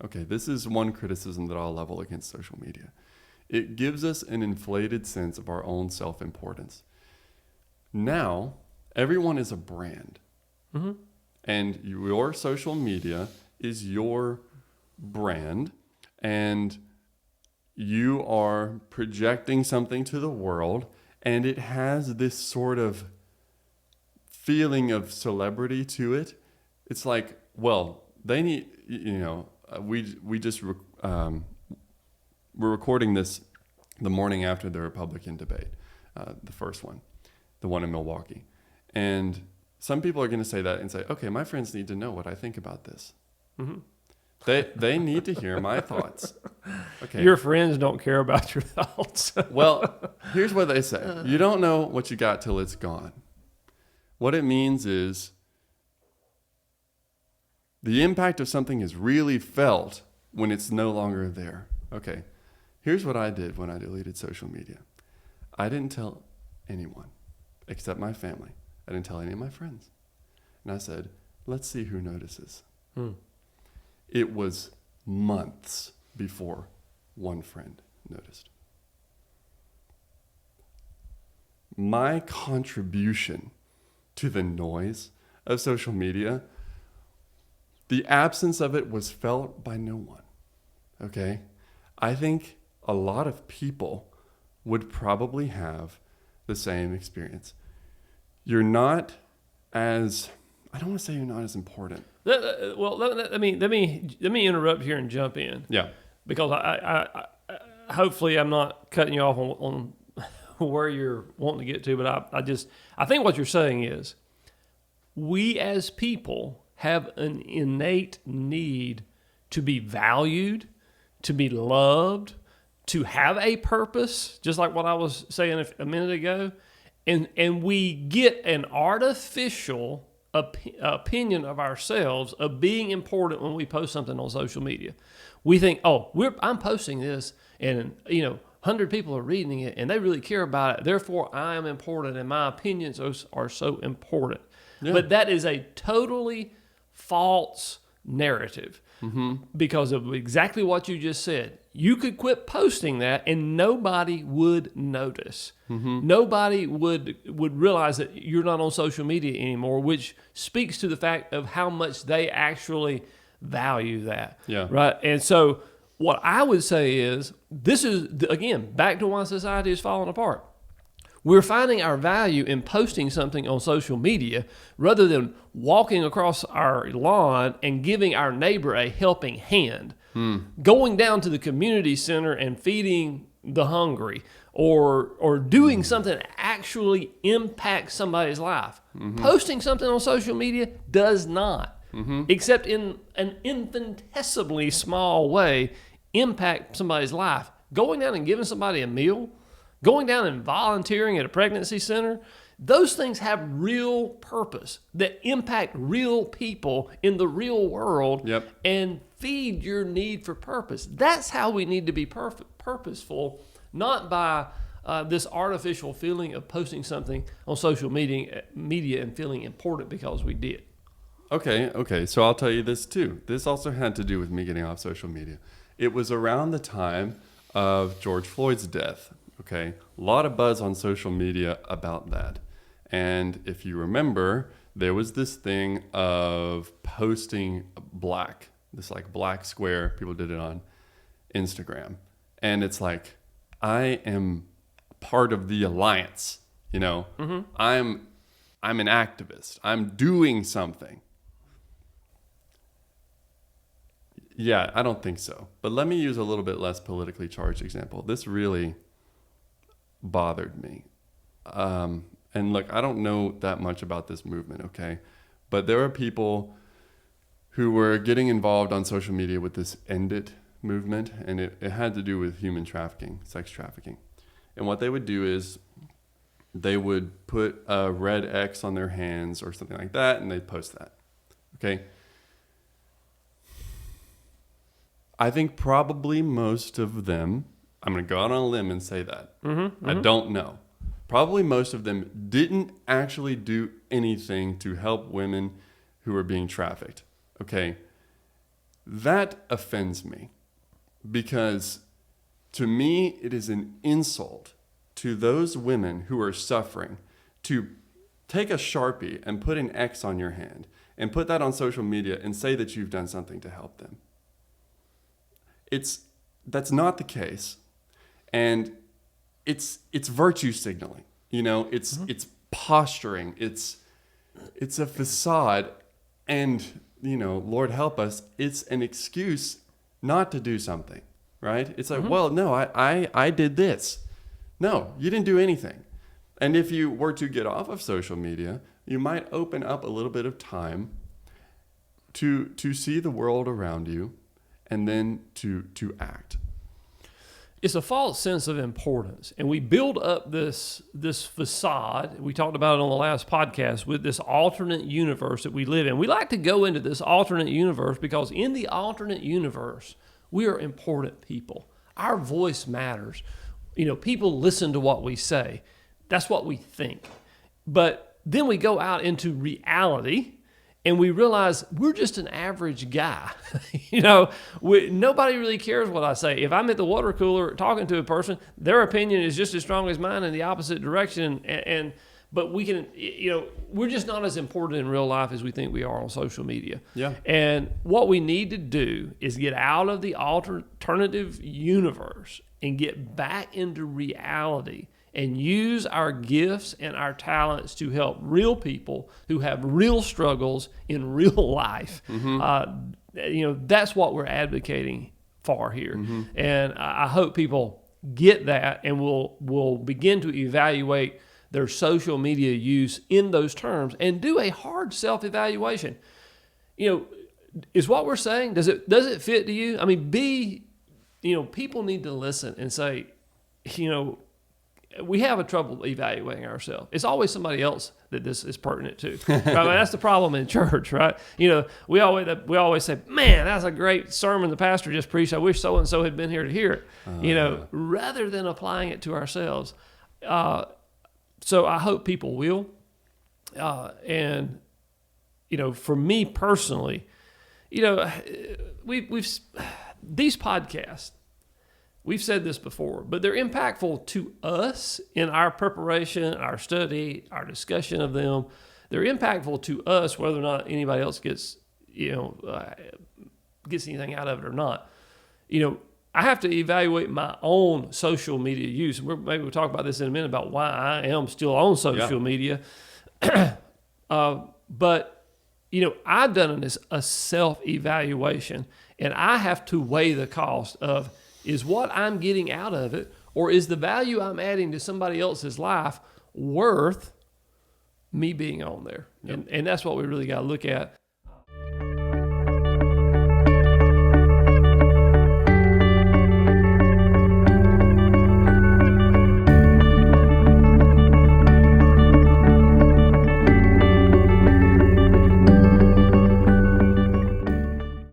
Okay, this is one criticism that I'll level against social media. It gives us an inflated sense of our own self-importance. Now, everyone is a brand. Mm-hmm. And your social media is your brand. And you are projecting something to the world. And it has this sort of feeling of celebrity to it. It's like, well, they need, we're recording this the morning after the Republican debate, the first one, the one in Milwaukee. And some people are going to say that and say, okay, my friends need to know what I think about this. Mm-hmm. They need to hear my thoughts. Okay. Your friends don't care about your thoughts. Well, here's what they say. You don't know what you got till it's gone. What it means is the impact of something is really felt when it's no longer there. Okay. Here's what I did when I deleted social media. I didn't tell anyone except my family. I didn't tell any of my friends. And I said, let's see who notices. It was months before one friend noticed. My contribution to the noise of social media, the absence of it was felt by no one. Okay? I think a lot of people would probably have the same experience. You're not as, I don't want to say you're not as important. Well, let me interrupt here and jump in. Yeah. Because I hopefully I'm not cutting you off on where you're wanting to get to, but I think what you're saying is we as people have an innate need to be valued, to be loved, to have a purpose, just like what I was saying a minute ago. And we get an artificial opinion of ourselves of being important when we post something on social media. We think, I'm posting this, and 100 people are reading it, and they really care about it. Therefore, I am important, and my opinions are so important. Yeah. But that is a totally false narrative because of exactly what you just said. You could quit posting that and nobody would notice. Nobody would realize that you're not on social media anymore, which speaks to the fact of how much they actually value that. Yeah. Right. And so what I would say is, this is, again, back to why society is falling apart. We're finding our value in posting something on social media rather than walking across our lawn and giving our neighbor a helping hand. Going down to the community center and feeding the hungry, or doing something that actually impacts somebody's life. Posting something on social media does not, except in an infinitesimally small way, impact somebody's life. Going down and giving somebody a meal, going down and volunteering at a pregnancy center, those things have real purpose that impact real people in the real world. Yep. And feed your need for purpose. That's how we need to be purposeful, not by this artificial feeling of posting something on social media and feeling important because we did. Okay. So I'll tell you this too. This also had to do with me getting off social media. It was around the time of George Floyd's death. Okay. A lot of buzz on social media about that. And if you remember, there was this thing of posting black, this like black square. People did it on Instagram. And it's like, I am part of the alliance, I'm an activist. I'm doing something. Yeah, I don't think so. But let me use a little bit less politically charged example. This really bothered me. And look, I don't know that much about this movement, okay? But there are people who were getting involved on social media with this End It movement, and it had to do with human trafficking, sex trafficking. And what they would do is they would put a red X on their hands or something like that, and they'd post that, okay? I think probably most of them, I'm going to go out on a limb and say that. I don't know. Probably most of them didn't actually do anything to help women who were being trafficked. Okay. That offends me, because to me, it is an insult to those women who are suffering to take a Sharpie and put an X on your hand and put that on social media and say that you've done something to help them. That's not the case. And it's virtue signaling. It's posturing. It's a facade. And, Lord help us, it's an excuse not to do something, right? It's like, well, no, I did this. No, you didn't do anything. And if you were to get off of social media, you might open up a little bit of time to see the world around you and then to act. It's a false sense of importance. And we build up this facade. We talked about it on the last podcast with this alternate universe that we live in. We like to go into this alternate universe because in the alternate universe, we are important people. Our voice matters. People listen to what we say. That's what we think. But then we go out into reality and we realize we're just an average guy. Nobody really cares what I say. If I'm at the water cooler talking to a person, their opinion is just as strong as mine in the opposite direction. But we can, we're just not as important in real life as we think we are on social media. Yeah. And what we need to do is get out of the alternative universe and get back into reality and use our gifts and our talents to help real people who have real struggles in real life. That's what we're advocating for here. And I hope people get that and will begin to evaluate their social media use in those terms and do a hard self-evaluation. Is what we're saying, does it fit to you? I mean, people need to listen and say, we have a trouble evaluating ourselves. It's always somebody else that this is pertinent to. Right? I mean, that's the problem in church, right? We always say, man, that's a great sermon the pastor just preached. I wish so-and-so had been here to hear it, rather than applying it to ourselves. So I hope people will. And for me personally, we've these podcasts, we've said this before, but they're impactful to us in our preparation, our study, our discussion of them. They're impactful to us whether or not anybody else gets anything out of it or not. I have to evaluate my own social media use. Maybe we'll talk about this in a minute about why I am still on social media. But I've done a self-evaluation, and I have to weigh the cost of, is what I'm getting out of it, or is the value I'm adding to somebody else's life worth me being on there? Yep. And that's what we really got to look at.